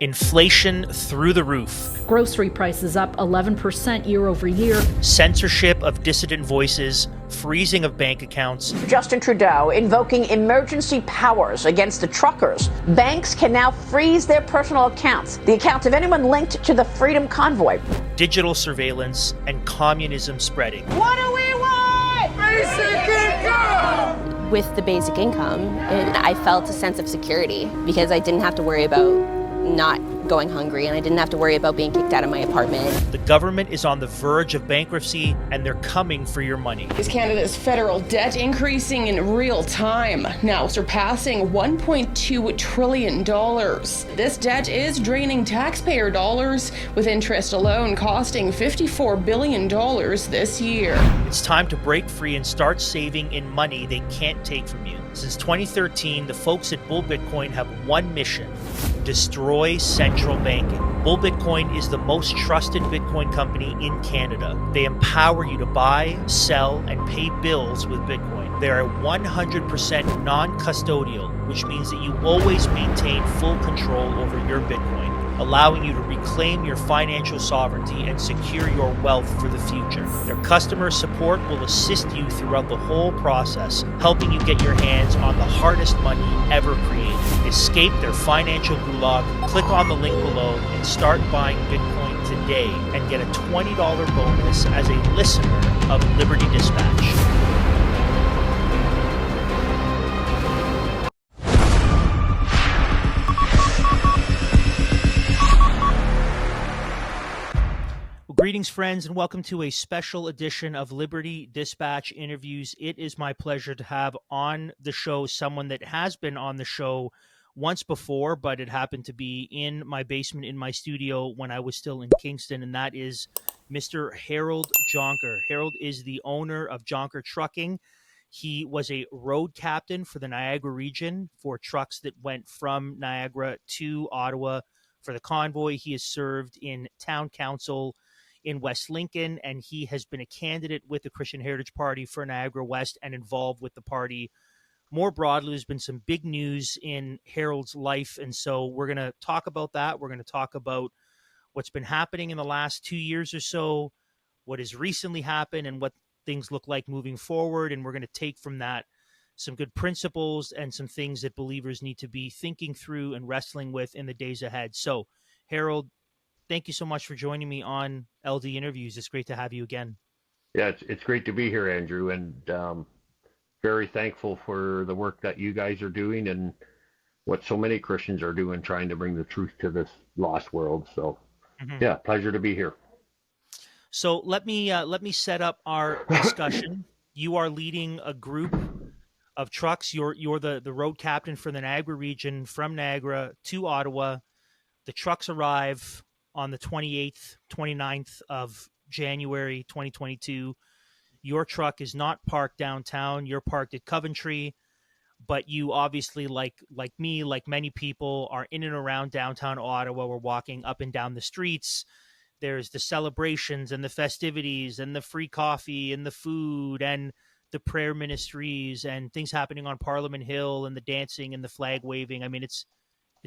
Inflation through the roof. Grocery prices up 11% year over year. Censorship of dissident voices. Freezing of bank accounts. Justin Trudeau invoking emergency powers against the truckers. Banks can now freeze their personal accounts, the accounts of anyone linked to the Freedom Convoy. Digital surveillance and communism spreading. What do we want? Basic income! With the basic income, I felt a sense of security because I didn't have to worry about not going hungry, and I didn't have to worry about being kicked out of my apartment. The government is on the verge of bankruptcy, and they're coming for your money. Is Canada's federal debt increasing in real time, now surpassing $1.2 trillion. This debt is draining taxpayer dollars, with interest alone costing $54 billion this year. It's time to break free and start saving in money they can't take from you. Since 2013, the folks at Bull Bitcoin have one mission: destroy central banking. Bull Bitcoin is the most trusted Bitcoin company in Canada. They empower you to buy, sell, and pay bills with Bitcoin. They are 100% non-custodial, which means that you always maintain full control over your Bitcoin, allowing you to reclaim your financial sovereignty and secure your wealth for the future. Their customer support will assist you throughout the whole process, helping you get your hands on the hardest money ever created. Escape their financial gulag, click on the link below, and start buying Bitcoin today and get a $20 bonus as a listener of Liberty Dispatch. Greetings, friends, and welcome to a special edition of Liberty Dispatch Interviews. It is my pleasure to have on the show someone that has been on the show once before, but it happened to be in my basement in my studio when I was still in Kingston, and that is Mr. Harold Jonker. Harold is the owner of Jonker Trucking. He was a road captain for the Niagara region for trucks that went from Niagara to Ottawa for the convoy. He has served in town council in West Lincoln, and he has been a candidate with the Christian Heritage Party for Niagara West and involved with the party more broadly. There's been some big news in Harold's life, and so we're going to talk about that. We're going to talk about what's been happening in the last 2 years or so, what has recently happened, and what things look like moving forward, and we're going to take from that some good principles and some things that believers need to be thinking through and wrestling with in the days ahead. So, Harold, thank you so much for joining me on LD Interviews. It's great to have you again. Yeah, it's great to be here, Andrew, and very thankful for the work that you guys are doing and what so many Christians are doing, trying to bring the truth to this lost world. So, yeah, pleasure to be here. So let me set up our discussion. You are leading a group of trucks. You're the road captain for the Niagara region from Niagara to Ottawa. The trucks arrive on the 28th, 29th of January 2022. Your truck is not parked downtown. You're parked at Coventry, but you obviously, like me, like many people, are in and around downtown Ottawa. We're walking up and down the streets. There's the celebrations and the festivities and the free coffee and the food and the prayer ministries and things happening on Parliament Hill and the dancing and the flag waving. I mean, it's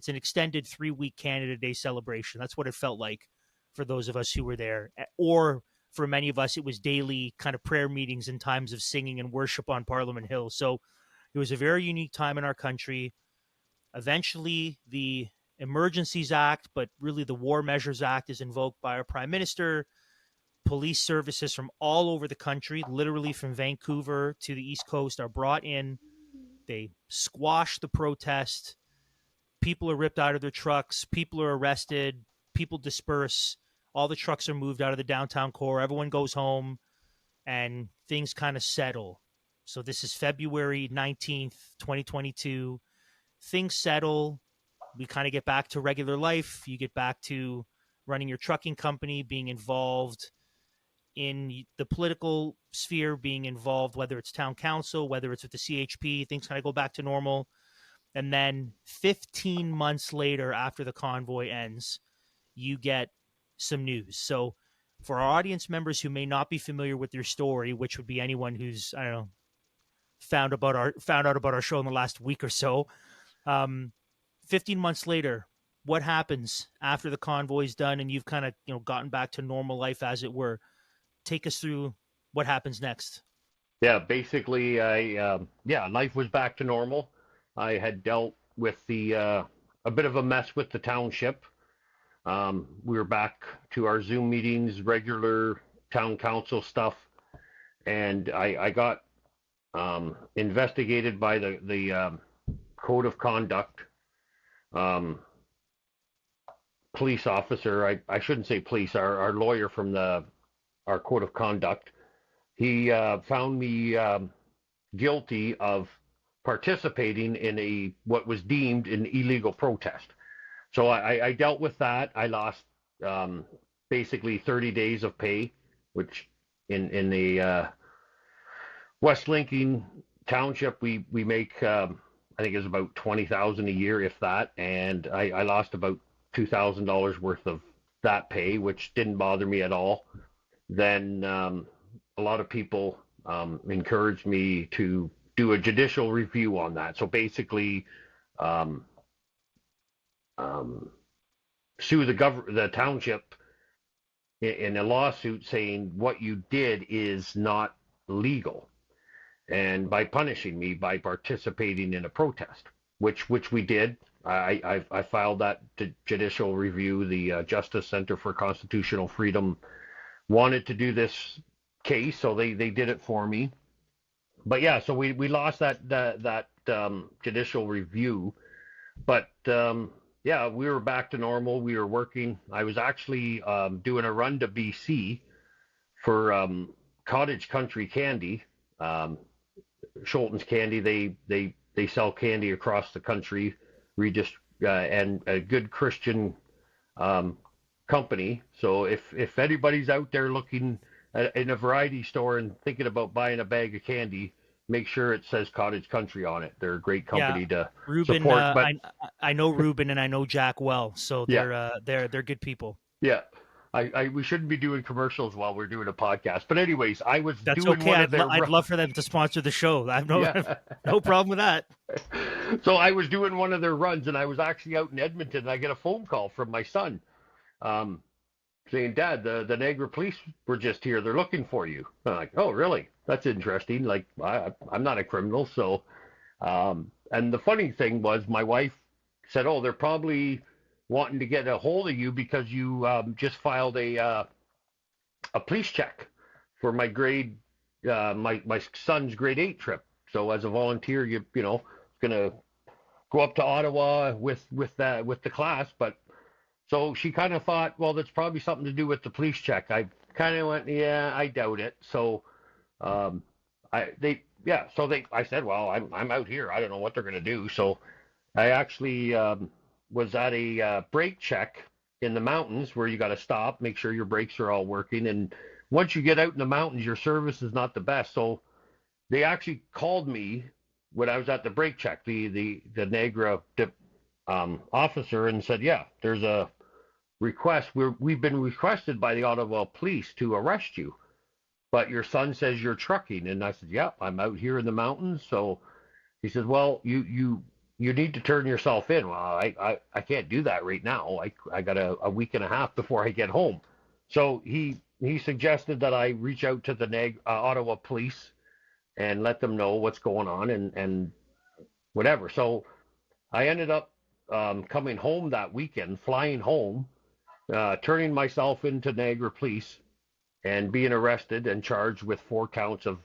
an extended 3-week Canada Day celebration. That's what it felt like for those of us who were there. Or for many of us, it was daily kind of prayer meetings and times of singing and worship on Parliament Hill. So it was a very unique time in our country. Eventually, the Emergencies Act, but really the War Measures Act, is invoked by our Prime Minister. Police services from all over the country, literally from Vancouver to the East Coast, are brought in. They squash the protest. People are ripped out of their trucks. People are arrested. People disperse. All the trucks are moved out of the downtown core. Everyone goes home, and things kind of settle. So this is February 19th, 2022. Things settle. We kind of get back to regular life. You get back to running your trucking company, being involved in the political sphere, being involved, whether it's town council, whether it's with the CHP, things kind of go back to normal. And then 15 months later, after the convoy ends, you get some news. So for our audience members who may not be familiar with your story, which would be anyone who's, I don't know, found out about our show in the last week or so, 15 months later, what happens after the convoy's done and you've kind of, gotten back to normal life, as it were? Take us through what happens next. Yeah, basically, life was back to normal. I had dealt with a bit of a mess with the township. We were back to our Zoom meetings, regular town council stuff, and I got investigated by the code of conduct police officer. I shouldn't say police. Our lawyer from our code of conduct. He found me guilty of participating in what was deemed an illegal protest. So I dealt with that. I lost basically 30 days of pay, which in the West Lincoln Township we make I think it's about $20,000 a year, if that, and I lost about $2,000 worth of that pay, which didn't bother me at all. Then a lot of people encouraged me to do a judicial review on that. So basically, sue the township in a lawsuit saying what you did is not legal, and by punishing me by participating in a protest, which we did. I filed that judicial review. The Justice Center for Constitutional Freedom wanted to do this case, so they did it for me. But yeah, so we lost that judicial review, but yeah, we were back to normal. We were working. I was actually doing a run to BC for Cottage Country Candy, Schulten's Candy. They sell candy across the country, and a good Christian company. So if anybody's out there looking in a variety store and thinking about buying a bag of candy, make sure it says Cottage Country on it. They're a great company to Ruben, support. But I know Ruben and I know Jack well, so they're good people. Yeah. We shouldn't be doing commercials while we're doing a podcast. But anyways, I was That's doing okay. one of their I'd love for them to sponsor the show. I have no problem with that. So I was doing one of their runs, and I was actually out in Edmonton, and I get a phone call from my son saying, "Dad, the Niagara police were just here. They're looking for you." I'm like, "Oh, really? That's interesting. Like, I'm not a criminal." So, and the funny thing was, my wife said, "Oh, they're probably wanting to get a hold of you because you just filed a police check for my my son's grade 8 trip. So as a volunteer, you're gonna go up to Ottawa with the class." But so she kind of thought, well, that's probably something to do with the police check. I kind of went, yeah, I doubt it. So I said, well, I'm out here. I don't know what they're gonna do. So I actually was at a brake check in the mountains where you got to stop, make sure your brakes are all working. And once you get out in the mountains, your service is not the best. So they actually called me when I was at the brake check, the Niagara officer, and said, yeah, there's a request. We've been requested by the Ottawa police to arrest you, but your son says you're trucking. And I said, yeah, I'm out here in the mountains. So he said, well, you need to turn yourself in. Well, I can't do that right now. I got a week and a half before I get home. So he suggested that I reach out to the Ottawa police and let them know what's going on and whatever. So I ended up coming home that weekend, flying home, turning myself into Niagara police and being arrested and charged with 4 counts of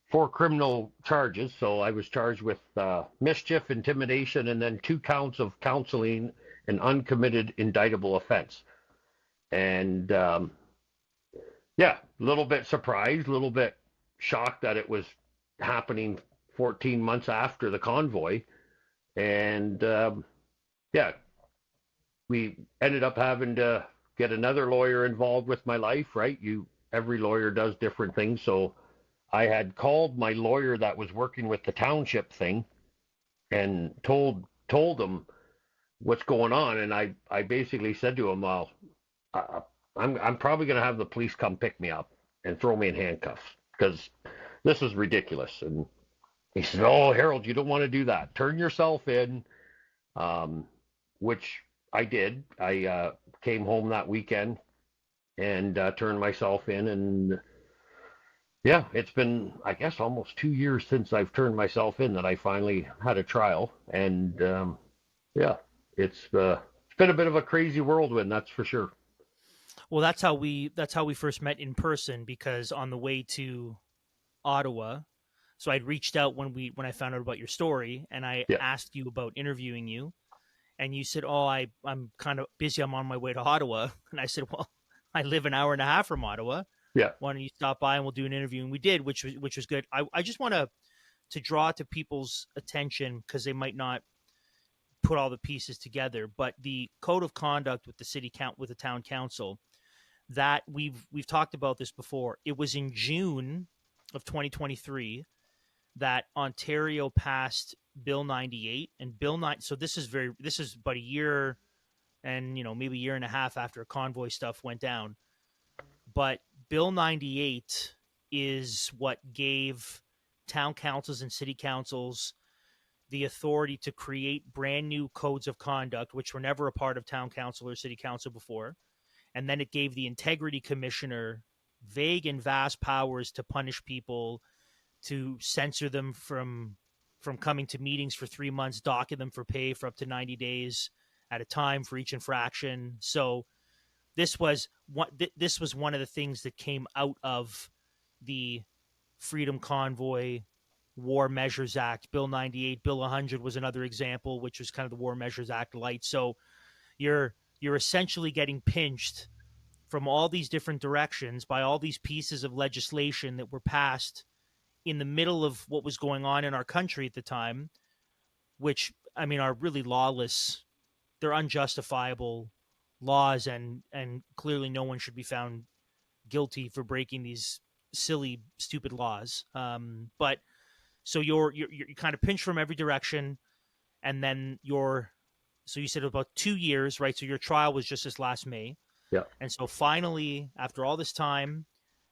4 criminal charges. So I was charged with mischief, intimidation, and then 2 counts of counseling an uncommitted indictable offense. And yeah, a little bit surprised, a little bit shocked that it was happening 14 months after the convoy. And yeah, we ended up having to get another lawyer involved with my life, right? Every lawyer does different things. So I had called my lawyer that was working with the township thing and told him what's going on. And I basically said to him, well, I'm probably going to have the police come pick me up and throw me in handcuffs because this is ridiculous. And he said, oh, Harold, you don't want to do that. Turn yourself in, which I did. I came home that weekend and turned myself in, and yeah, it's been, I guess, almost 2 years since I've turned myself in that I finally had a trial, and yeah, it's been a bit of a crazy whirlwind, that's for sure. Well, that's how we first met in person, because on the way to Ottawa, so I'd reached out when I found out about your story, and I Yeah, asked you about interviewing you, and you said, "Oh, I'm kind of busy. I'm on my way to Ottawa." And I said, "Well, I live an hour and a half from Ottawa. yeah, Why don't you stop by and we'll do an interview?" And we did, which was good. I just want to draw to people's attention, because they might not put all the pieces together. But the code of conduct with the with the town council, that we've talked about this before. It was in June of 2023 that Ontario passed Bill 98, and Bill 9. So this is about a year, and maybe a year and a half after convoy stuff went down. But Bill 98 is what gave town councils and city councils the authority to create brand new codes of conduct, which were never a part of town council or city council before. And then it gave the integrity commissioner vague and vast powers to punish people, to censor them from coming to meetings for 3 months, docket them for pay for up to 90 days at a time for each infraction. So this was one of the things that came out of the Freedom Convoy War Measures Act. Bill 98, Bill 100 was another example, which was kind of the War Measures Act light. So you're essentially getting pinched from all these different directions by all these pieces of legislation that were passed in the middle of what was going on in our country at the time, which, I mean, are really lawless. They're unjustifiable laws, and clearly no one should be found guilty for breaking these silly, stupid laws. But so you're kind of pinched from every direction, and then so you said about 2 years, right? So your trial was just this last May, yeah. and so finally, after all this time,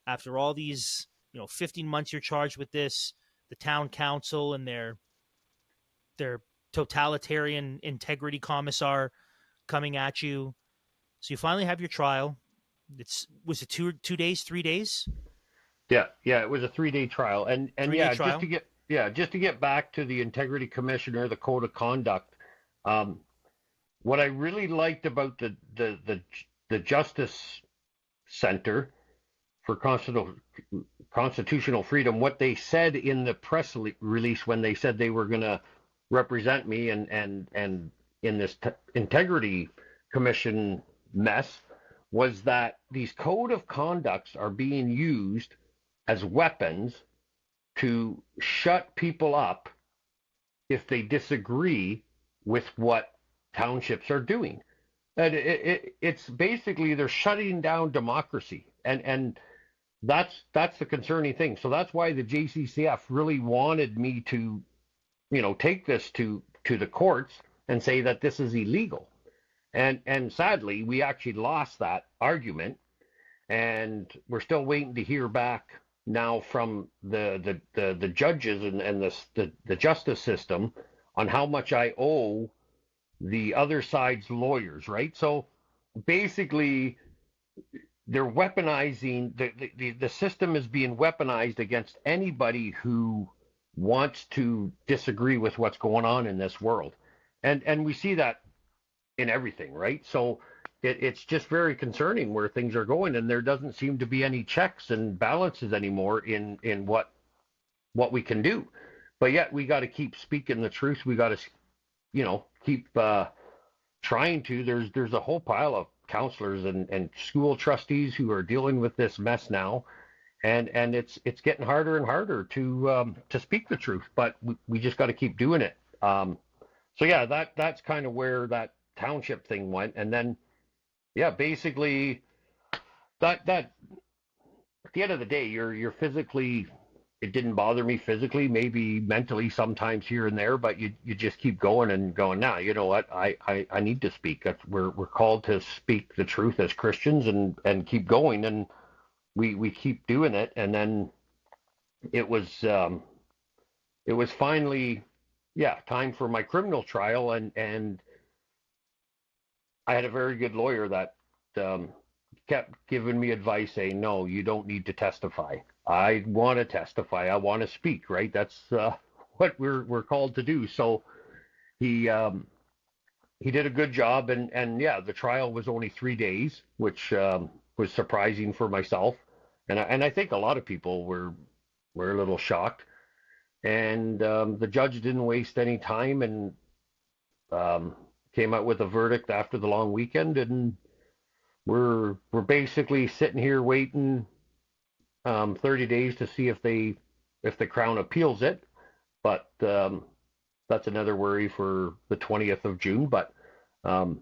after all these 15 months, you're charged with this. The town council and their totalitarian integrity commissar coming at you. So you finally have your trial. Was it 2 days, 3 days? Yeah, it was a 3-day trial, and 3 day yeah, trial. just to get back to the integrity commissioner, the code of conduct. What I really liked about the Justice Center for Constitutional Freedom, what they said in the press release when they said they were going to represent me and in this integrity commission mess, was that these code of conducts are being used as weapons to shut people up if they disagree with what townships are doing. And it's basically they're shutting down democracy, and that's the concerning thing. So that's why the JCCF really wanted me to, take this to the courts and say that this is illegal. And sadly, we actually lost that argument, and we're still waiting to hear back now from the judges and the justice system on how much I owe the other side's lawyers, right? So basically, they're weaponizing the system is being weaponized against anybody who wants to disagree with what's going on in this world, and we see that in everything, right? So it's just very concerning where things are going, and there doesn't seem to be any checks and balances anymore in what we can do. But yet we got to keep speaking the truth. We got to keep trying to. There's a whole pile of counselors and school trustees who are dealing with this mess now, and it's getting harder and harder to speak the truth. But we just got to keep doing it. So yeah, that's kind of where that township thing went, and then yeah, basically that at the end of the day, you're physically. It didn't bother me physically, maybe mentally sometimes here and there, but you just keep going and going. Now, you know what? I need to speak. We're called to speak the truth as Christians and keep going, and we keep doing it. And then it was finally time for my criminal trial, and I had a very good lawyer that um, kept giving me advice saying, no, you don't need to testify. I want to testify. I want to speak, right? That's what we're called to do. So he he did a good job, and yeah, the trial was only 3 days, which was surprising for myself, and I think a lot of people were a little shocked. And the judge didn't waste any time and um, came out with a verdict after the long weekend, and we're basically sitting here waiting 30 days to see if the Crown appeals it, but that's another worry for the 20th of June. But um,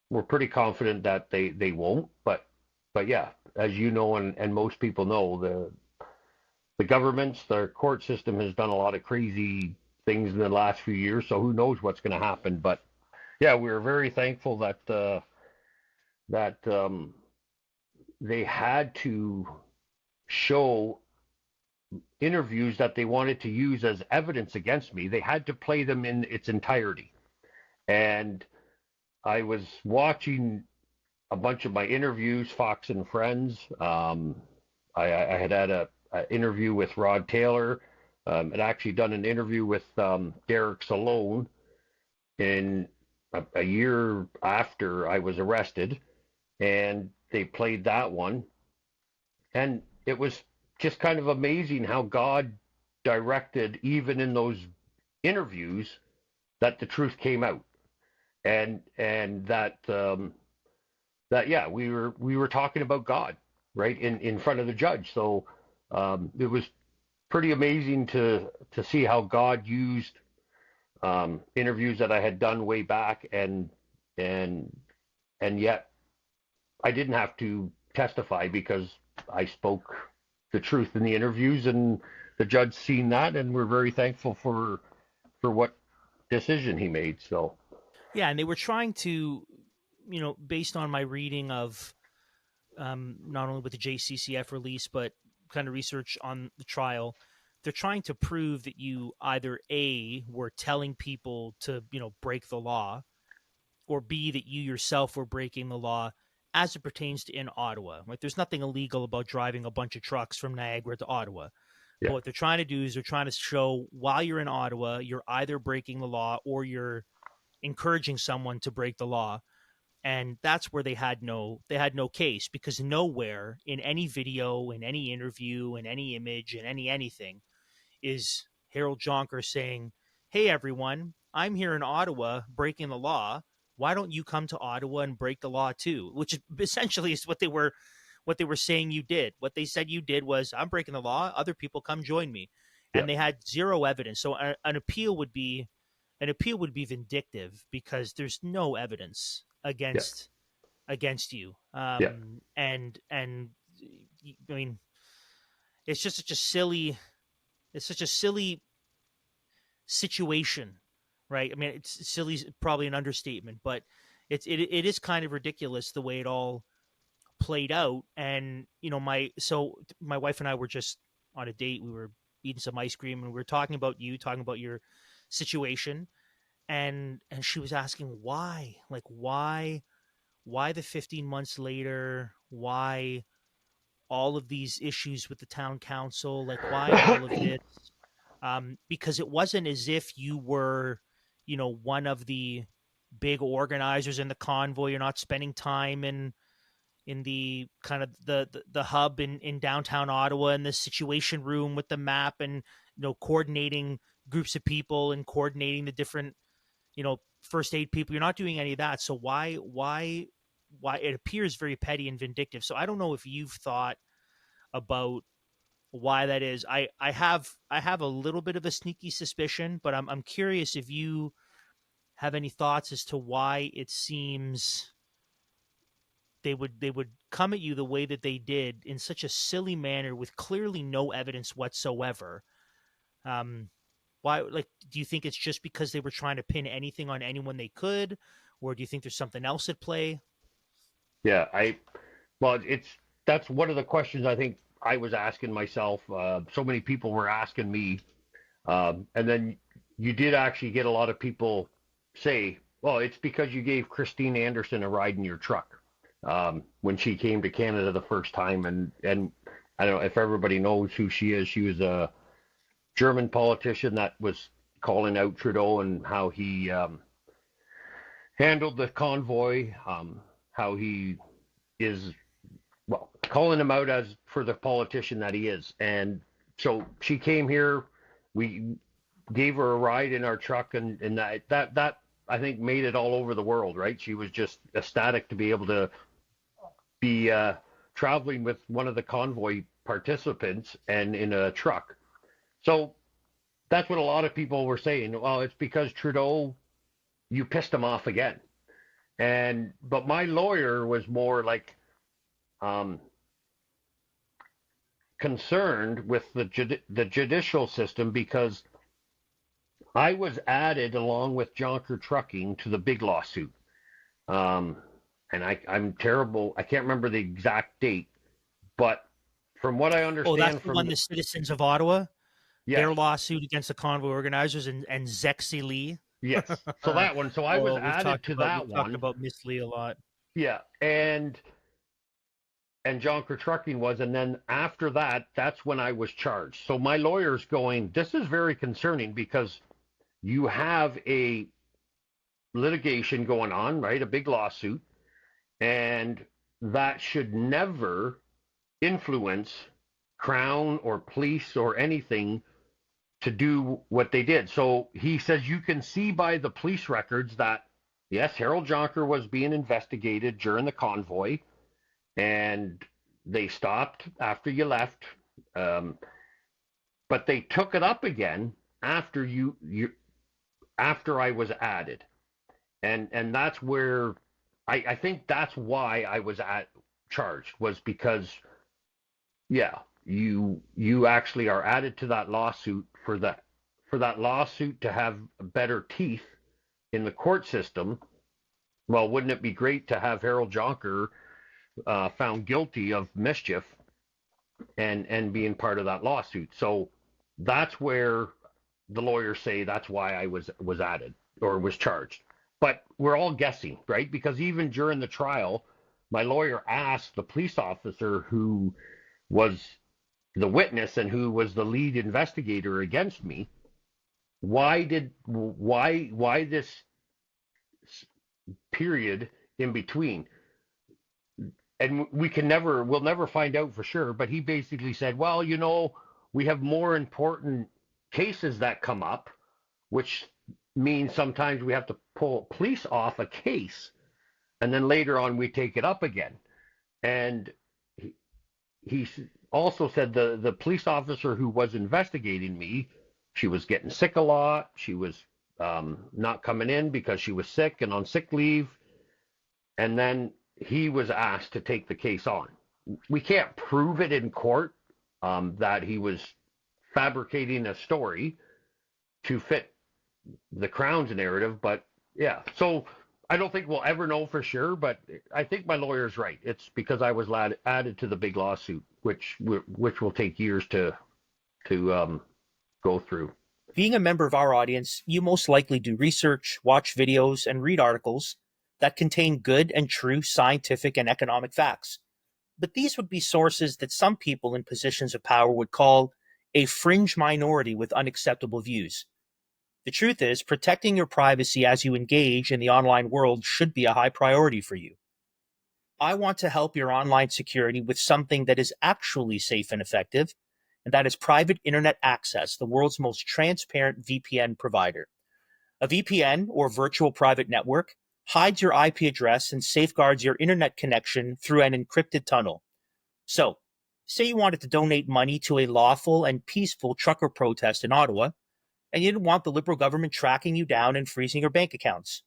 we're pretty confident that they won't. But yeah, as you know, and most people know, the governments, the court system has done a lot of crazy things in the last few years. So who knows what's going to happen? But yeah, we're very thankful that they had to show interviews that they wanted to use as evidence against me. They had to play them in its entirety. And I was watching a bunch of my interviews, Fox and Friends. I had an interview with Rod Taylor. Had actually done an interview with Derek Salone in a year after I was arrested, and they played that one. And it was just kind of amazing how God directed, even in those interviews, that the truth came out, and that yeah, we were talking about God, right, in front of the judge. So it was pretty amazing to see how God used interviews that I had done way back, and yet I didn't have to testify because I spoke the truth in the interviews, and the judge seen that, and we're very thankful for what decision he made. So Yeah, and they were trying to, based on my reading of not only with the JCCF release, but kind of research on the trial, they're trying to prove that you either A, were telling people to, break the law, or B, that you yourself were breaking the law as it pertains to in Ottawa. Right? There's nothing illegal about driving a bunch of trucks from Niagara to Ottawa. yeah, But what they're trying to do is they're trying to show while you're in Ottawa, you're either breaking the law or you're encouraging someone to break the law. And that's where they had no case, because nowhere in any video, in any interview, in any image, in anything is Harold Jonker saying, "Hey everyone, I'm here in Ottawa breaking the law. Why don't you come to Ottawa and break the law too?" Which essentially is what they were saying you did. What they said you did was, "I'm breaking the law. Other people come join me," yeah, and they had zero evidence. So an appeal would be vindictive because there's no evidence yeah, against you. yeah, And I mean, it's just such a silly situation, right? I mean, it's silly is probably an understatement, but it is kind of ridiculous the way it all played out. And my wife and I were just on a date. We were eating some ice cream, and we were talking about your situation, and she was asking why, like why the 15 months later, why all of these issues with the town council, like why all of this, because it wasn't as if you were one of the big organizers in the convoy. You're not spending time in the kind of the hub in downtown Ottawa, in the situation room with the map, and coordinating groups of people and coordinating the different first aid people. You're not doing any of that. So why it appears very petty and vindictive. So I don't know if you've thought about why that is. I have a little bit of a sneaky suspicion, but I'm curious if you have any thoughts as to why it seems they would come at you the way that they did, in such a silly manner with clearly no evidence whatsoever. Why? Like, do you think it's just because they were trying to pin anything on anyone they could, or do you think there's something else at play? yeah. Well, that's one of the questions I think I was asking myself. So many people were asking me, and then you did actually get a lot of people say, Well, it's because you gave Christine Anderson a ride in your truck when she came to Canada the first time, and I don't know if everybody knows who she is. She was a German politician that was calling out Trudeau and how he handled the convoy, how he is, well, calling him out as for the politician that he is. And so she came here. We gave her a ride in our truck, and that I think made it all over the world, right? She was just ecstatic to be able to be traveling with one of the convoy participants and in a truck. So that's what a lot of people were saying. Well, it's because Trudeau, you pissed him off again. But my lawyer was more like concerned with the judicial system, because I was added along with Jonker Trucking to the big lawsuit. And I'm terrible. I can't remember the exact date, but from what I understand, that's the one, the Citizens of Ottawa, yes, their lawsuit against the convoy organizers and Zexi Lee. Yes, so that one. So I was added to that one. Talked about Miss Lee a lot. Yeah, and Jonker Trucking was, and then after that, that's when I was charged. So my lawyer's going, this is very concerning because you have a litigation going on, right? A big lawsuit, and that should never influence Crown or police or anything to do what they did. So he says you can see by the police records that, yes, Harold Jonker was being investigated during the convoy, and they stopped after you left, but they took it up again after after I was added, and that's where I think that's why I was charged, was because, yeah, you actually are added to that lawsuit for that lawsuit to have better teeth in the court system. Well, wouldn't it be great to have Harold Jonker found guilty of mischief and being part of that lawsuit? So that's where the lawyers say that's why I was added or was charged. But we're all guessing, right? Because even during the trial, my lawyer asked the police officer who was the witness and who was the lead investigator against me, why this period in between? And we'll never find out for sure, but he basically said, well, we have more important cases that come up, which means sometimes we have to pull police off a case, and then later on we take it up again. And he also said the police officer who was investigating me, she was getting sick a lot. She was not coming in because she was sick and on sick leave. And then he was asked to take the case on. We can't prove it in court that he was fabricating a story to fit the Crown's narrative, but yeah. So I don't think we'll ever know for sure, but I think my lawyer's right. It's because I was added to the big lawsuit, which will take years to go through. Being a member of our audience, you most likely do research, watch videos, and read articles that contain good and true scientific and economic facts. But these would be sources that some people in positions of power would call a fringe minority with unacceptable views. The truth is, protecting your privacy as you engage in the online world should be a high priority for you. I want to help your online security with something that is actually safe and effective, and that is private internet access, the world's most transparent VPN provider. A VPN, or virtual private network, hides your IP address and safeguards your internet connection through an encrypted tunnel. So, say you wanted to donate money to a lawful and peaceful trucker protest in Ottawa, and you didn't want the Liberal government tracking you down and freezing your bank accounts.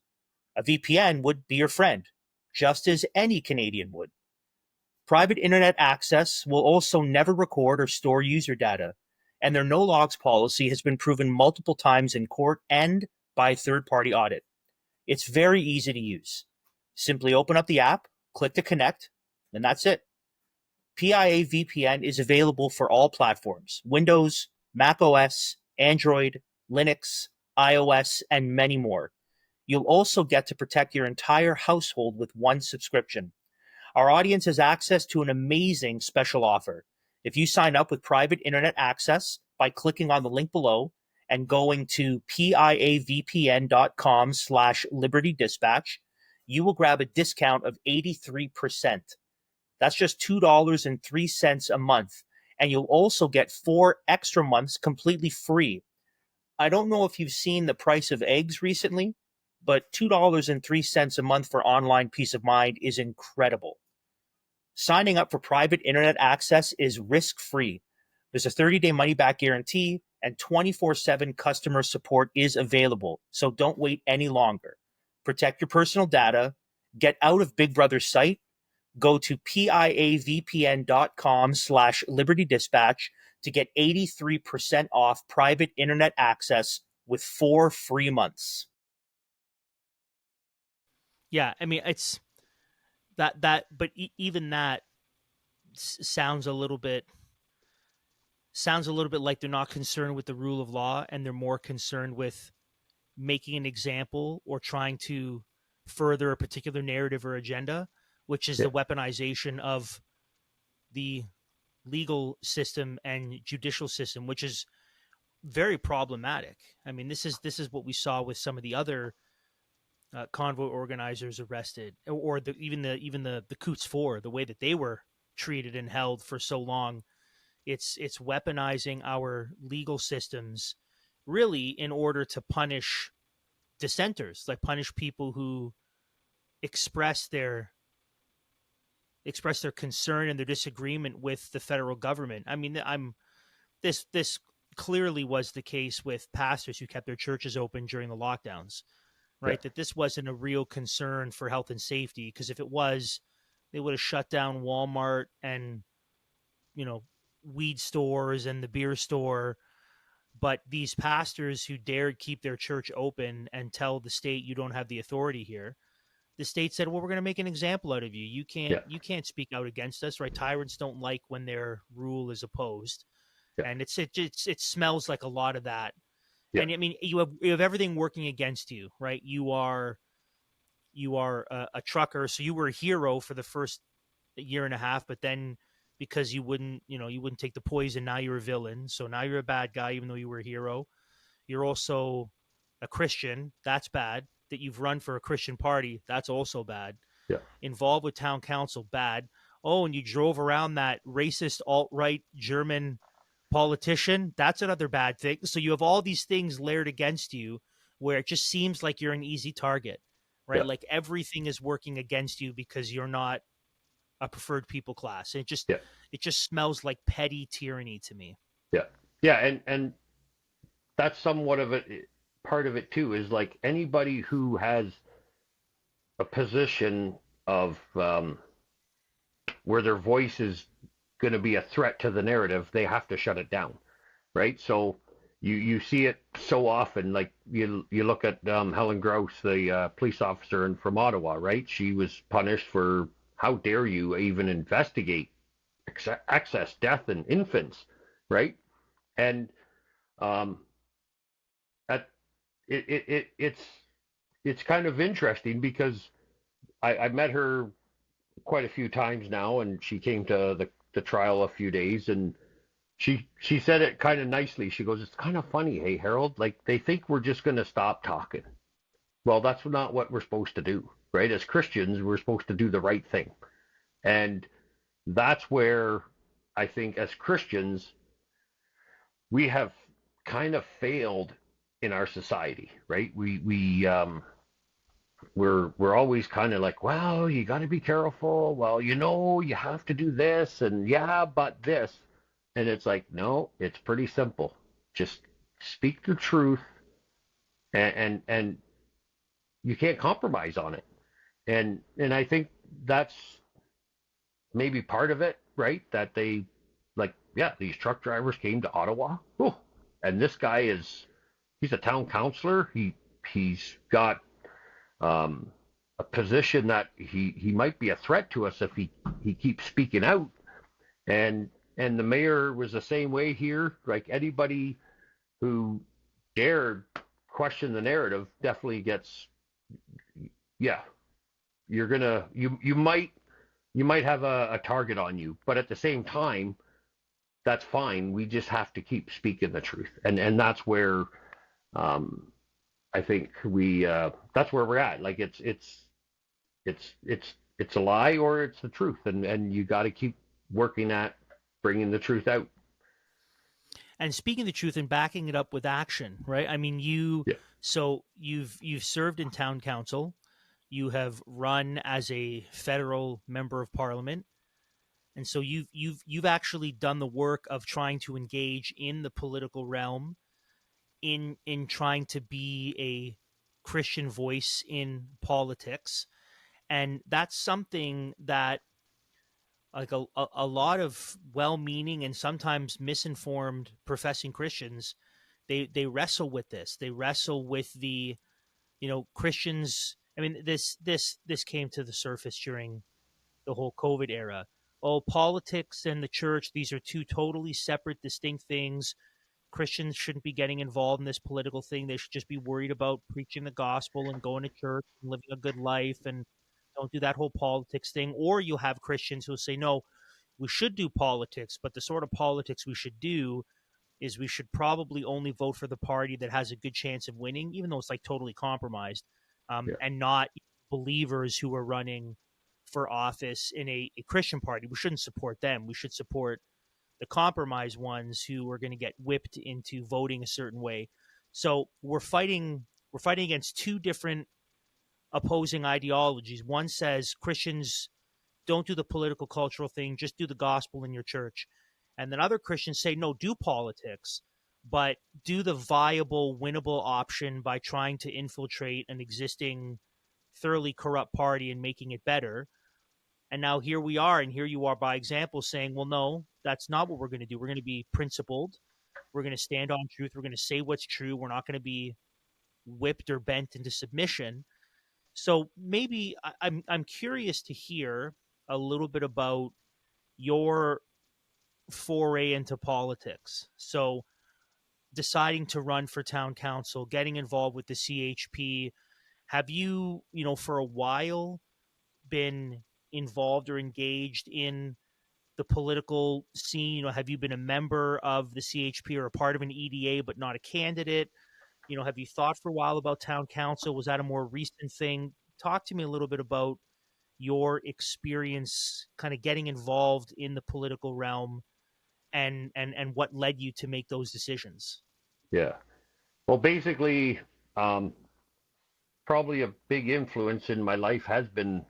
A VPN would be your friend, just as any Canadian would. Private internet access will also never record or store user data, and their no-logs policy has been proven multiple times in court and by third-party audit. It's very easy to use. Simply open up the app, click to connect, and that's it. PIA VPN is available for all platforms: Windows, Mac OS, Android, Linux, iOS, and many more. You'll also get to protect your entire household with one subscription. Our audience has access to an amazing special offer. If you sign up with private internet access by clicking on the link below and going to piavpn.com/Liberty Dispatch, you will grab a discount of 83%. That's just $2.03 a month. And you'll also get 4 extra months completely free. I don't know if you've seen the price of eggs recently, but $2.03 a month for online peace of mind is incredible. Signing up for private internet access is risk-free. There's a 30-day money-back guarantee, and 24/7 customer support is available, so don't wait any longer. Protect your personal data, get out of Big Brother's sight, go to piavpn.com/Liberty Dispatch to get 83% off private internet access with 4 free months. Yeah, I mean, it's that, but even that sounds a little bit like they're not concerned with the rule of law, and they're more concerned with making an example or trying to further a particular narrative or agenda, which is the weaponization of the legal system and judicial system, which is very problematic. I mean, this is what we saw with some of the other convoy organizers arrested, or even the Coots 4, the way that they were treated and held for so long. It's weaponizing our legal systems, really, in order to punish dissenters, like punish people who express their concern and their disagreement with the federal government. I mean, this clearly was the case with pastors who kept their churches open during the lockdowns, right? Yeah. That this wasn't a real concern for health and safety, because if it was, they would have shut down Walmart and, weed stores and the beer store. But these pastors who dared keep their church open and tell the state, you don't have the authority here, the state said, well, we're going to make an example out of you. You can't speak out against us, right? Tyrants don't like when their rule is opposed. Yeah. And it smells like a lot of that. Yeah. And I mean, you have everything working against you, right? You are a trucker. So you were a hero for the first year and a half, but then because you wouldn't take the poison, now you're a villain. So now you're a bad guy, even though you were a hero. You're also a Christian. That's bad. That you've run for a Christian party, that's also bad. Yeah. Involved with town council, bad. Oh, and you drove around that racist alt-right German politician, that's another bad thing. So you have all these things layered against you where it just seems like you're an easy target, right? Yeah. Like everything is working against you because you're not a preferred people class. And it just smells like petty tyranny to me. Yeah. Yeah, and that's somewhat of it. Part of it too is like anybody who has a position of where their voice is going to be a threat to the narrative, they have to shut it down, right? So you see it so often. Like you look at Helen Grouse, the police officer from Ottawa, right? She was punished for, how dare you even investigate excess death in infants, right? And it's kind of interesting because I met her quite a few times now, and she came to the trial a few days, and she said it kind of nicely. She goes, it's kind of funny, hey, Harold, like they think we're just going to stop talking. Well, that's not what we're supposed to do, right? As Christians, we're supposed to do the right thing. And that's where I think as Christians, we have kind of failed in our society, right? We're always kind of like, well, you got to be careful. Well, you have to do this, and yeah, but this. And it's like, no, it's pretty simple. Just speak the truth, and you can't compromise on it. And I think that's maybe part of it, right? That they, like, yeah, these truck drivers came to Ottawa, and this guy he's a town councillor. He's got a position that he might be a threat to us if he keeps speaking out. And the mayor was the same way here. Like anybody who dared question the narrative definitely gets yeah, you might have a target on you, but at the same time, that's fine. We just have to keep speaking the truth, and that's where I think that's where we're at. Like it's a lie or it's the truth, and you got to keep working at bringing the truth out. And speaking the truth and backing it up with action, right? I mean, Yeah. so you've served in town council, you have run as a federal member of parliament, and so you've actually done the work of trying to engage in the political realm, in trying to be a Christian voice in politics, and that's something that like a lot of well-meaning and sometimes misinformed professing Christians, they wrestle with this. They wrestle with the, Christians. I mean, this came to the surface during the whole COVID era. Oh, politics and the church, these are two totally separate, distinct things. Christians shouldn't be getting involved in this political thing. They should just be worried about preaching the gospel and going to church and living a good life, and don't do that whole politics thing. Or you have Christians who say, no, we should do politics, but the sort of politics we should do is we should probably only vote for the party that has a good chance of winning, even though it's like totally compromised, Yeah. and not believers who are running for office in a Christian party. We shouldn't support them. We should support the compromised ones who are going to get whipped into voting a certain way. So we're fighting against two different opposing ideologies. One says Christians don't do the political cultural thing, just do the gospel in your church. And then other Christians say, no, do politics, but do the viable, winnable option by trying to infiltrate an existing thoroughly corrupt party and making it better. And now here we are, and here you are by example saying, well, no, that's not what we're going to do. We're going to be principled. We're going to stand on truth. We're going to say what's true. We're not going to be whipped or bent into submission. So maybe I'm curious to hear a little bit about your foray into politics. So deciding to run for town council, getting involved with the CHP, have you, for a while been involved or engaged in the political scene? Have you been a member of the CHP or a part of an EDA but not a candidate? Have you thought for a while about town council? Was that a more recent thing? Talk to me a little bit about your experience kind of getting involved in the political realm and what led you to make those decisions. Yeah. Well, basically, probably a big influence in my life has been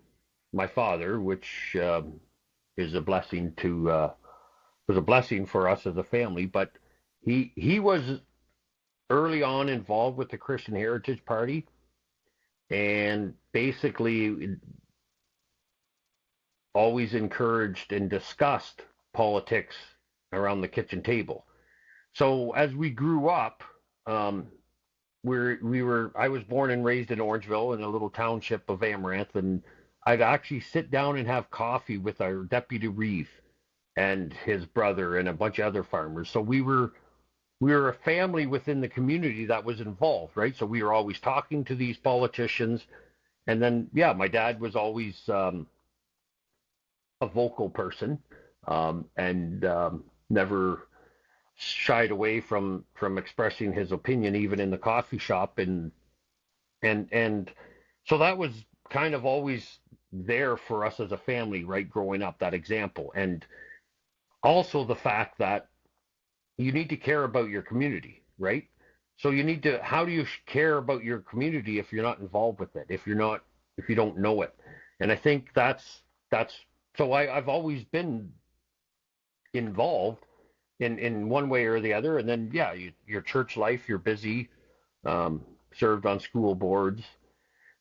my father, which is a blessing was a blessing for us as a family. But he was early on involved with the Christian Heritage Party, and basically always encouraged and discussed politics around the kitchen table. So as we grew up, I was born and raised in Orangeville in a little township of Amaranth, and I'd actually sit down and have coffee with our deputy reeve and his brother and a bunch of other farmers. So we were a family within the community that was involved, right? So we were always talking to these politicians. And then, yeah, my dad was always a vocal person, and never shied away from expressing his opinion, even in the coffee shop. And so that was kind of always there for us as a family, right, growing up, that example. And also the fact that you need to care about your community, right? So how do you care about your community if you're not involved with it, if you don't know it? And I think so I've always been involved in one way or the other. And then, yeah, your church life, you're busy, served on school boards,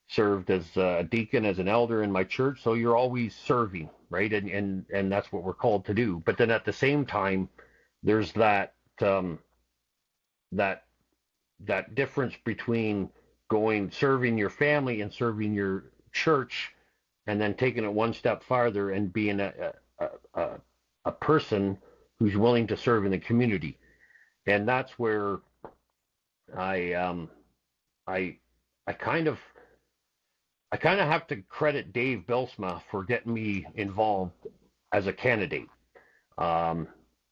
served as a deacon, as an elder in my church. So you're always serving, right? And that's what we're called to do. But then at the same time, there's that difference between serving your family and serving your church, and then taking it one step farther and being a person who's willing to serve in the community. And that's where I kind of I kind of have to credit Dave Bilsma for getting me involved as a candidate. Um,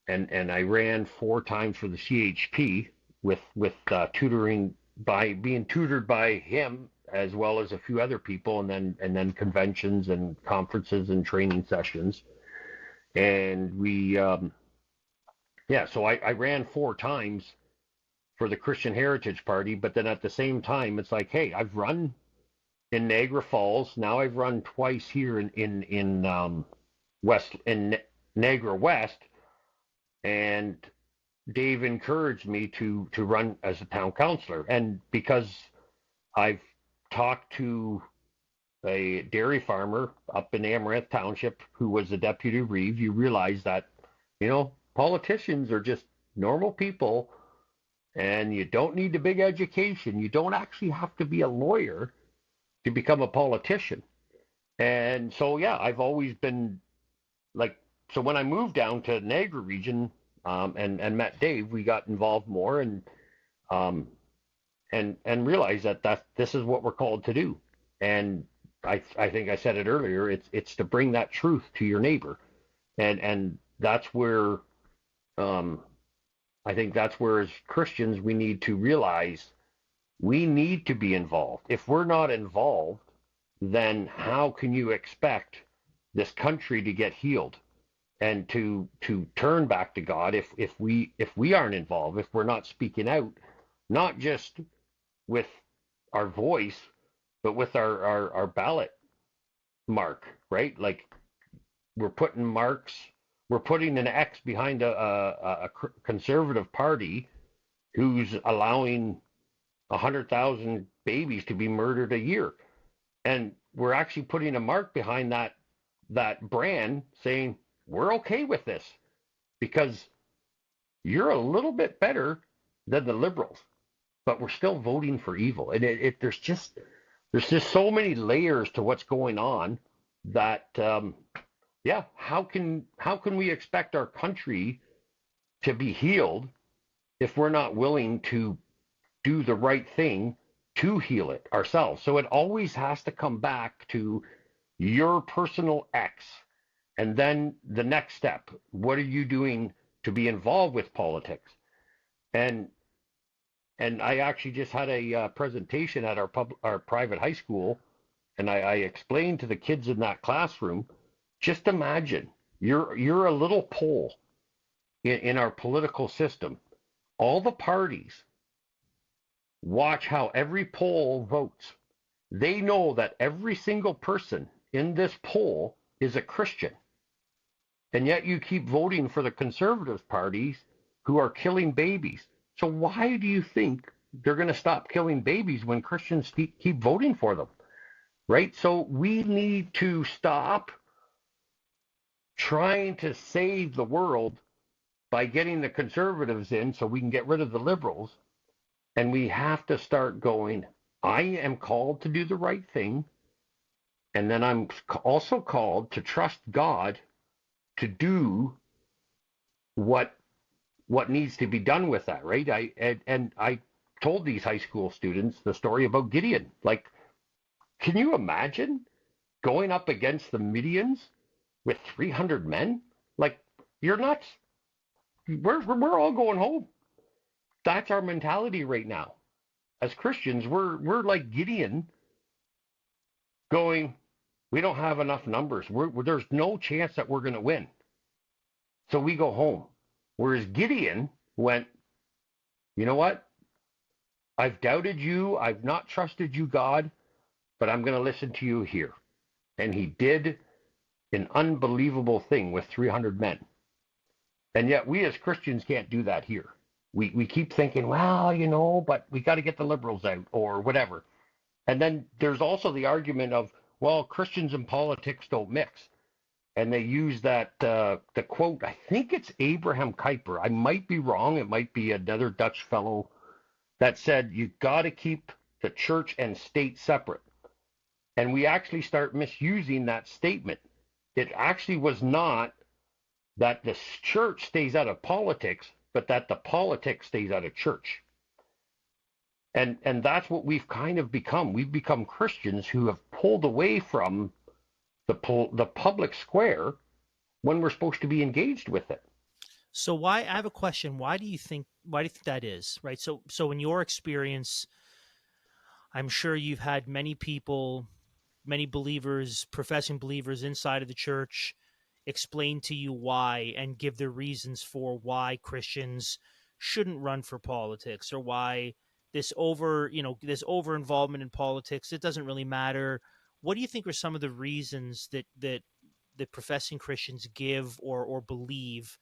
and I ran 4 times for the CHP with tutoring by being tutored by him as well as a few other people, and then conventions and conferences and training sessions. And so I ran 4 times for the Christian Heritage Party, but then at the same time, it's like, hey, I've run in Niagara Falls. Now I've run twice here in Niagara West, and Dave encouraged me to run as a town councillor. And because I've talked to a dairy farmer up in Amaranth Township who was the deputy reeve, you realize that, politicians are just normal people, and you don't need a big education. You don't actually have to be a lawyer to become a politician. And so, yeah, I've always been like, so when I moved down to Niagara region, and met Dave, we got involved more, and realized that this is what we're called to do. And I think I said it earlier, it's to bring that truth to your neighbor. And that's where, I think that's where as Christians we need to realize we need to be involved. If we're not involved, then how can you expect this country to get healed and to turn back to God if we aren't involved, if we're not speaking out, not just with our voice, but with our ballot mark, right? Like we're putting marks, we're putting an X behind a conservative party who's allowing 100,000 babies to be murdered a year. And we're actually putting a mark behind that brand saying, we're okay with this because you're a little bit better than the liberals, but we're still voting for evil. And there's just so many layers to what's going on that, how can we expect our country to be healed if we're not willing to do the right thing to heal it ourselves? So it always has to come back to your personal X. And then the next step, what are you doing to be involved with politics? And I actually just had a presentation at our private high school, and I explained to the kids in that classroom, just imagine you're a little pole in our political system. All the parties watch how every poll votes. They know that every single person in this poll is a Christian. And yet you keep voting for the conservative parties who are killing babies. So why do you think they're going to stop killing babies when Christians keep voting for them? Right? So we need to stop trying to save the world by getting the conservatives in so we can get rid of the liberals. And we have to start going, I am called to do the right thing. And then I'm also called to trust God to do what needs to be done with that, right? I told these high school students the story about Gideon. Like, can you imagine going up against the Midians with 300 men? Like, you're nuts. We're all going home. That's our mentality right now. As Christians, we're like Gideon going, we don't have enough numbers. There's no chance that we're going to win. So we go home. Whereas Gideon went, you know what? I've doubted you. I've not trusted you, God, but I'm going to listen to you here. And he did an unbelievable thing with 300 men. And yet we as Christians can't do that here. We keep thinking, well, but we got to get the liberals out or whatever. And then there's also the argument of, well, Christians and politics don't mix. And they use that, the quote, I think it's Abraham Kuyper. I might be wrong. It might be another Dutch fellow that said, you got to keep the church and state separate. And we actually start misusing that statement. It actually was not that the church stays out of politics, but that the politics stays out of church. And that's what we've kind of become. We've become Christians who have pulled away from the public square when we're supposed to be engaged with it. So why, I have a question. Why do you think that is, right? So in your experience, I'm sure you've had many people, many believers, professing believers inside of the church explain to you why and give their reasons for why Christians shouldn't run for politics, or why this over involvement in politics, it doesn't really matter. What do you think are some of the reasons that professing Christians give or believe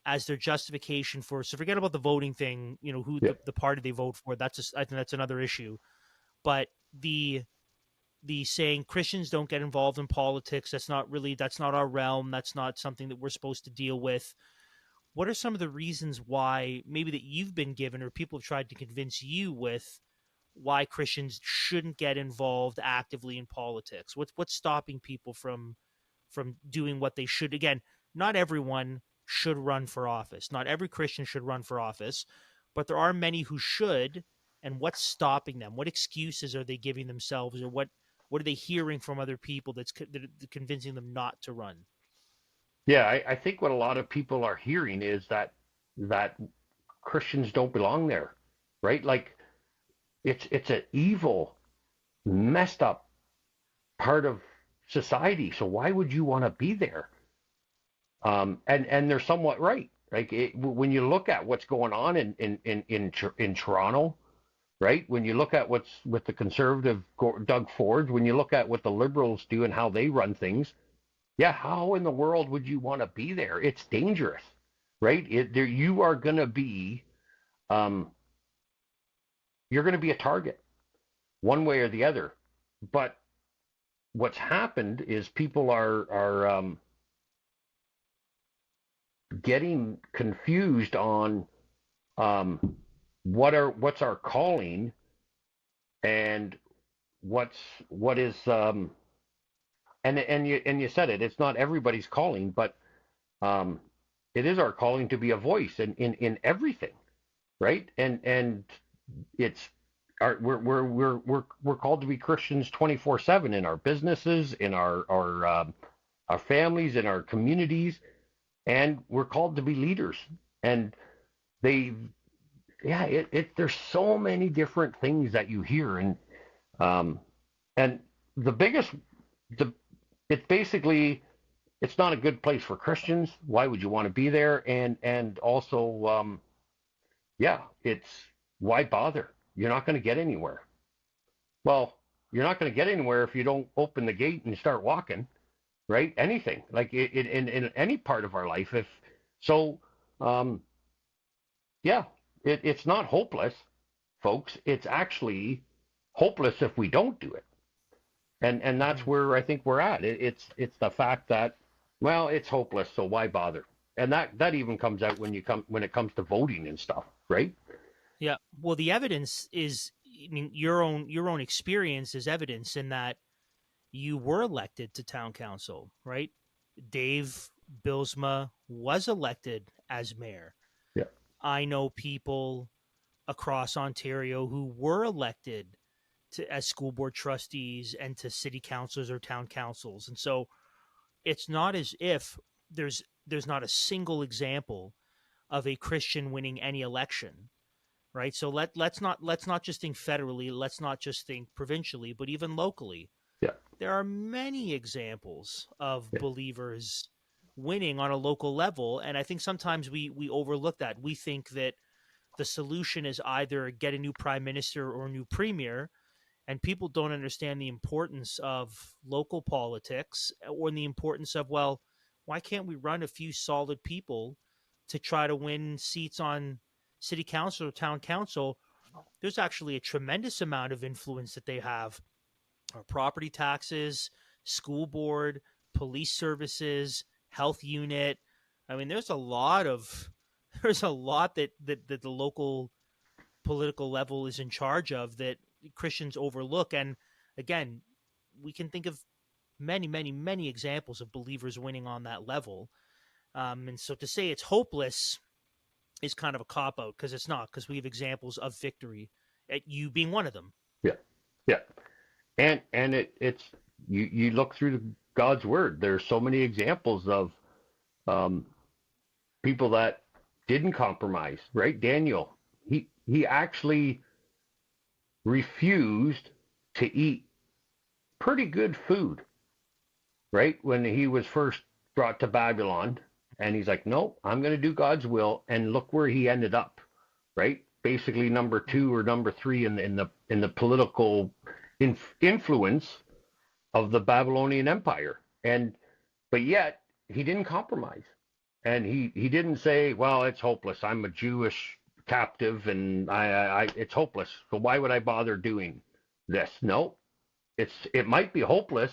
as their justification for, so forget about the voting thing, who Yeah. the party they vote for, I think that's another issue. But the saying Christians don't get involved in politics, that's not our realm, that's not something that we're supposed to deal with. What are some of the reasons why, maybe that you've been given or people have tried to convince you with, why Christians shouldn't get involved actively in politics? What's stopping people from doing what they should? Again, not everyone should run for office. Not every Christian should run for office, but there are many who should. And what's stopping them? What excuses are they giving themselves, or what are they hearing from other people that's convincing them not to run? Yeah, I think what a lot of people are hearing is that Christians don't belong there, right? Like it's an evil, messed up part of society. So why would you want to be there? And they're somewhat right. Like when you look at what's going on in Toronto, right? When you look at what's with the conservative Doug Ford, when you look at what the Liberals do and how they run things, yeah, how in the world would you want to be there? It's dangerous, right? You are going to be, you're going to be a target, one way or the other. But what's happened is people are getting confused on what's our calling and what is and you said it. It's not everybody's calling, but it is our calling to be a voice in everything, right? And it's we're called to be Christians 24/7 in our businesses, in our families, in our communities, and we're called to be leaders. And there's so many different things that you hear, and the biggest it's basically, it's not a good place for Christians. Why would you want to be there? And also, it's, why bother? You're not going to get anywhere. Well, you're not going to get anywhere if you don't open the gate and start walking, right? Anything like in any part of our life. If so, it's not hopeless, folks. It's actually hopeless if we don't do it. And that's where I think we're at. It's the fact that, well, it's hopeless, so why bother? And that even comes out when it comes to voting and stuff, right? Yeah. Well, the evidence is, I mean, your own experience is evidence in that you were elected to town council, right? Dave Bilsma was elected as mayor. Yeah. I know people across Ontario who were elected as school board trustees and to city councils or town councils. And so it's not as if there's not a single example of a Christian winning any election, right? So let's not just think federally, let's not just think provincially, but even locally. Yeah. There are many examples of believers winning on a local level, and I think sometimes we overlook that. We think that the solution is either get a new prime minister or a new premier, and people don't understand the importance of local politics or the importance of, well, why can't we run a few solid people to try to win seats on city council or town council? There's actually a tremendous amount of influence that they have. Our property taxes, school board, police services, health unit. I mean, there's a lot that the local political level is in charge of that Christians overlook. And again, we can think of many, many, many examples of believers winning on that level. And so to say it's hopeless is kind of a cop-out, because it's not, because we have examples of victory, at you being one of them. Yeah. Yeah. And it's you look through God's word. There's so many examples of um, people that didn't compromise. Right, Daniel. He actually refused to eat pretty good food. Right, when he was first brought to Babylon, and he's like, no, I'm going to do God's will, and look where he ended up. Right, basically number two or number three in the political influence of the Babylonian Empire. And but yet he didn't compromise, and he didn't say, well, it's hopeless. I'm a Jewish captive, and I it's hopeless. So why would I bother doing this? No, it might be hopeless,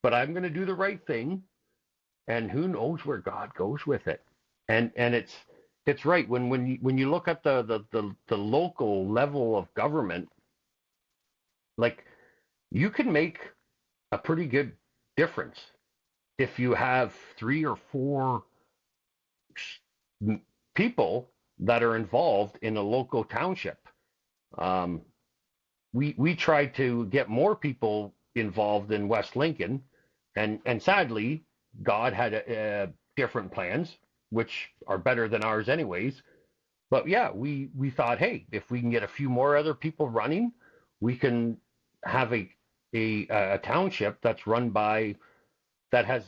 but I'm going to do the right thing, and who knows where God goes with it. And it's right when you look at the local level of government, like you can make a pretty good difference if you have three or four people that are involved in a local township. Um, we tried to get more people involved in West Lincoln, and sadly, God had different plans, which are better than ours anyways. But yeah, we thought, hey, if we can get a few more other people running, we can have a township that's run by that has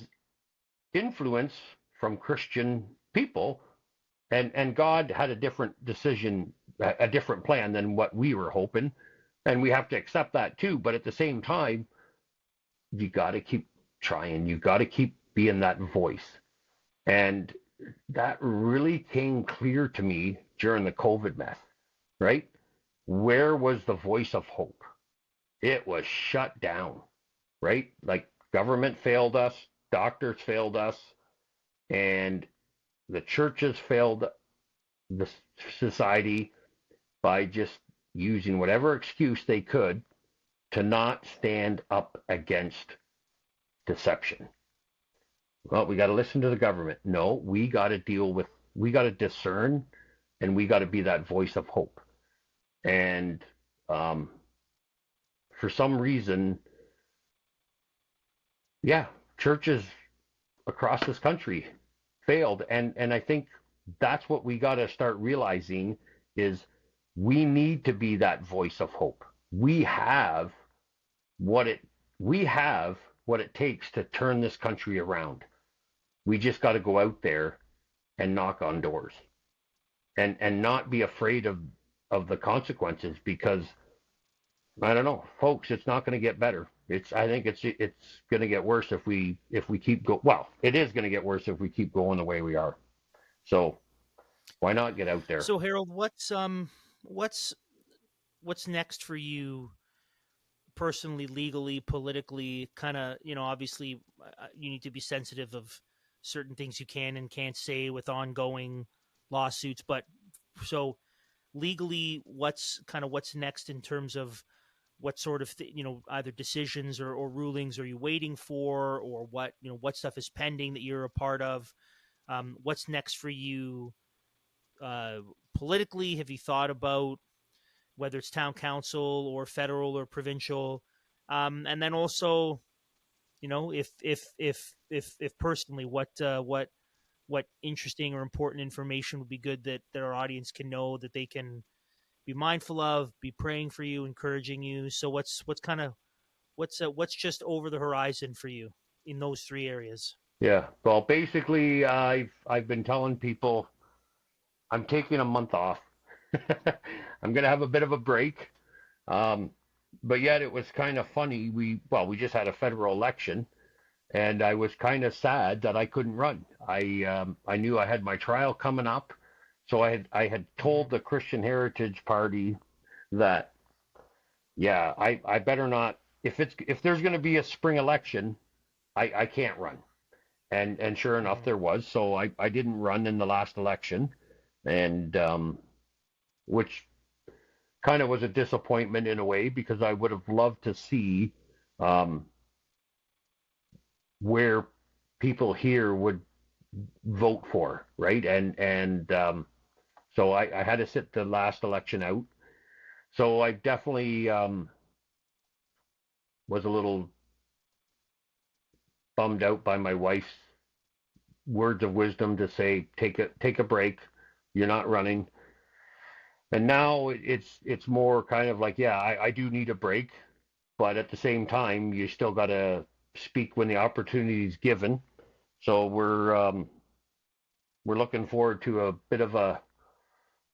influence from Christian people, and God had a different decision, a different plan than what we were hoping, and we have to accept that too. But at the same time, you got to keep trying. You got to keep being that voice, and that really came clear to me during the COVID mess. Right, where was the voice of hope? It was shut down. Right, like government failed us, doctors failed us, and the churches failed the society by just using whatever excuse they could to not stand up against deception. Well, we got to listen to the government. No, we got to discern, and we got to be that voice of hope. And for some reason, yeah, churches across this country failed, and I think that's what we got to start realizing is we need to be that voice of hope. We have what it takes to turn this country around. We just got to go out there and knock on doors, and not be afraid of the consequences, because I don't know, folks, it's not going to get better. I think it's going to get worse if we keep go. Well, it is going to get worse if we keep going the way we are. So why not get out there? So Harold, what's next for you personally, legally, politically? Kind of, obviously, you need to be sensitive of certain things you can and can't say with ongoing lawsuits. But so legally, what's next in terms of what sort of either decisions or rulings are you waiting for, or what stuff is pending that you're a part of? What's next for you politically? Have you thought about whether it's town council or federal or provincial? And then also, if personally, what interesting or important information would be good that our audience can know, that they can be mindful of, be praying for you, encouraging you. So what's just over the horizon for you in those three areas? Yeah, well, basically, I've been telling people I'm taking a month off. I'm going to have a bit of a break. But yet it was kind of funny. We just had a federal election, and I was kind of sad that I couldn't run. I knew I had my trial coming up, so I had told the Christian Heritage Party that, yeah, I better not. If there's going to be a spring election, I can't run. And sure enough, there was. So I didn't run in the last election, and which kind of was a disappointment in a way, because I would have loved to see where people here would vote for, right? And so I had to sit the last election out. So I definitely was a little bummed out by my wife's words of wisdom to say, take a break. You're not running. And now it's more kind of like, yeah, I do need a break, but at the same time, you still got to speak when the opportunity is given. So we're looking forward to a bit of a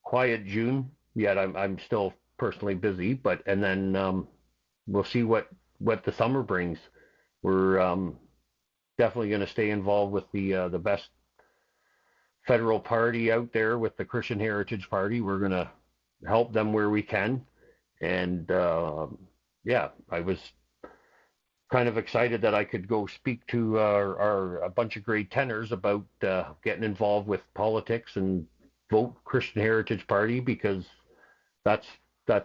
quiet June. Yet I'm still personally busy, and then we'll see what the summer brings. We're definitely going to stay involved with the best federal party out there, with the Christian Heritage Party. We're going to help them where we can. And yeah, I was kind of excited that I could go speak to a bunch of grade 10ers about getting involved with politics and vote Christian Heritage Party, because that's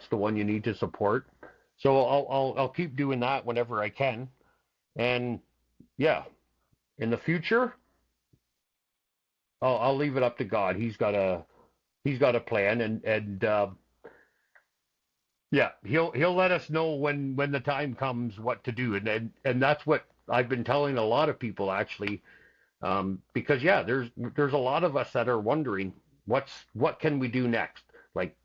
the one you need to support. So I'll keep doing that whenever I can. And yeah, in the future, I'll leave it up to God. He's got a plan, and yeah, he'll let us know when the time comes what to do, and that's what I've been telling a lot of people, actually, because yeah, there's a lot of us that are wondering what can we do next. Like,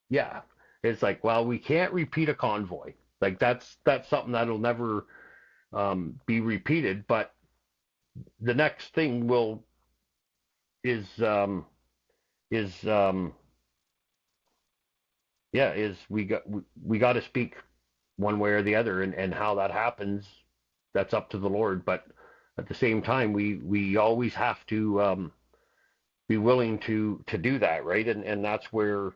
yeah, it's like, well, we can't repeat a convoy. Like that's something that'll never be repeated. But the next thing is we got to speak one way or the other, and how that happens, that's up to the Lord. But at the same time, we always have to be willing to do that, right? And that's where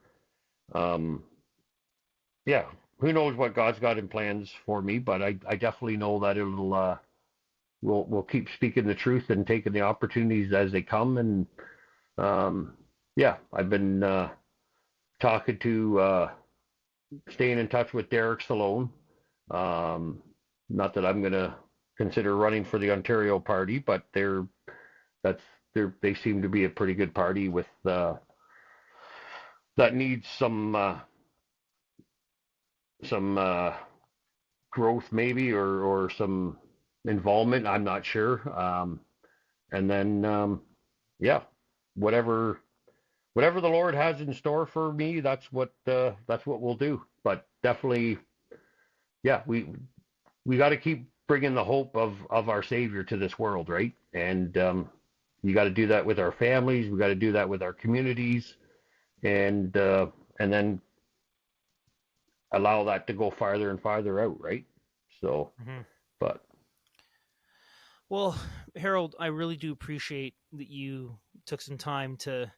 yeah, who knows what God's got in plans for me, but I definitely know that we'll keep speaking the truth and taking the opportunities as they come. And yeah, I've been talking to staying in touch with Derek Stallone. Not that I'm going to consider running for the Ontario party, but they seem to be a pretty good party with that needs some growth maybe, or some involvement. I'm not sure. And then yeah, whatever the Lord has in store for me, that's what we'll do. But definitely, yeah, we got to keep bringing the hope of our Savior to this world, right? And you got to do that with our families. We got to do that with our communities, and then allow that to go farther and farther out, right? So, but. Well, Harold, I really do appreciate that you took some time to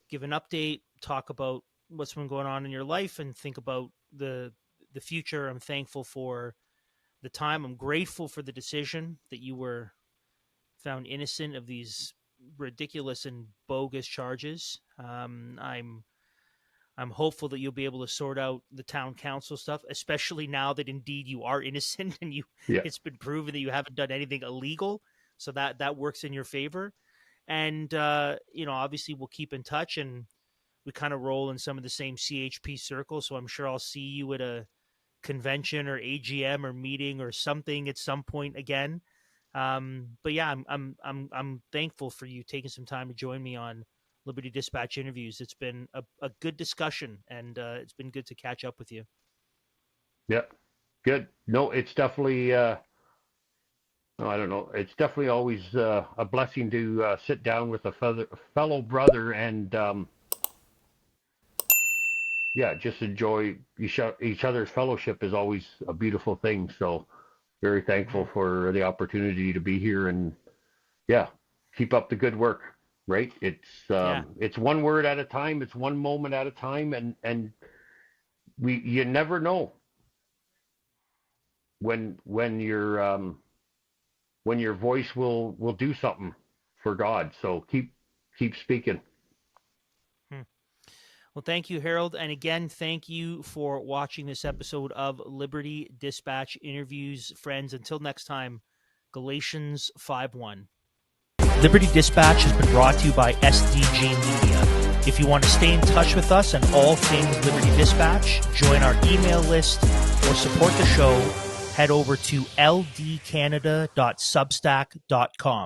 give an update, talk about what's been going on in your life, and think about the future. I'm thankful for the time. I'm grateful for the decision that you were found innocent of these ridiculous and bogus charges. I'm hopeful that you'll be able to sort out the town council stuff, especially now that indeed you are innocent and it's been proven that you haven't done anything illegal. So that works in your favor. And, obviously we'll keep in touch, and we kind of roll in some of the same CHP circles. So I'm sure I'll see you at a convention or AGM or meeting or something at some point again. But yeah, I'm thankful for you taking some time to join me on Liberty Dispatch interviews. It's been a good discussion, and it's been good to catch up with you. Yeah, good. No, it's definitely, I don't know. It's definitely always a blessing to sit down with a fellow brother and, yeah, just enjoy each other's fellowship is always a beautiful thing. So very thankful for the opportunity to be here, and yeah, keep up the good work. Right. It's one word at a time. It's one moment at a time. And you never know when your voice will do something for God. So keep speaking. Well, thank you, Harold. And again, thank you for watching this episode of Liberty Dispatch Interviews. Friends, until next time, Galatians 5:1. Liberty Dispatch has been brought to you by SDG Media. If you want to stay in touch with us on all things Liberty Dispatch, join our email list, or support the show, head over to ldcanada.substack.com.